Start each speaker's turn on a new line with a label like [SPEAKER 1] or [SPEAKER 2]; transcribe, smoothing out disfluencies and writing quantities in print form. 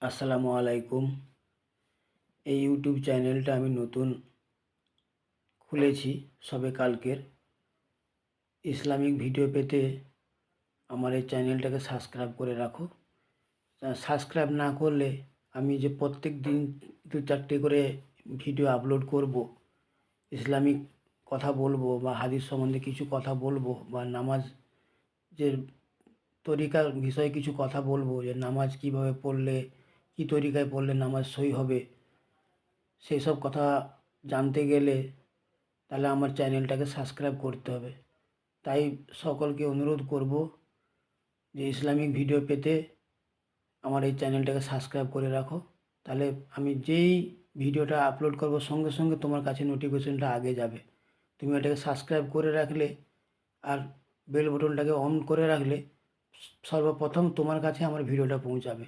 [SPEAKER 1] আসসালামু আলাইকুম। এই ইউটিউব চ্যানেলটা আমি নতুন খুলেছি সবে কালকের। ইসলামিক ভিডিও পেতে আমার এই চ্যানেলটাকে সাবস্ক্রাইব করে রাখো। সাবস্ক্রাইব না করলে আমি যে প্রত্যেক দিন 2-4টে করে ভিডিও আপলোড করব, ইসলামিক কথা বলবো বা হাদিস সম্বন্ধে কিছু কথা বলবো বা নামাজের তরিকার বিষয়ে কিছু কথা বলবো, যে নামাজ কীভাবে পড়লে, কী তরিকায় পড়লে নামাজ সই হবে, সেই সব কথা জানতে গেলে তাহলে আমার চ্যানেলটাকে সাবস্ক্রাইব করতে হবে। তাই সকলকে অনুরোধ করব যে ইসলামিক ভিডিও পেতে আমার এই চ্যানেলটাকে সাবস্ক্রাইব করে রাখো। তাহলে আমি যেই ভিডিওটা আপলোড করব সঙ্গে সঙ্গে তোমার কাছে নোটিফিকেশনটা আগে যাবে। তুমি এটাকে সাবস্ক্রাইব করে রাখলে আর বেল বাটনটাকে অন করে রাখলে সর্বপ্রথম তোমার কাছে আমার ভিডিওটা পৌঁছাবে।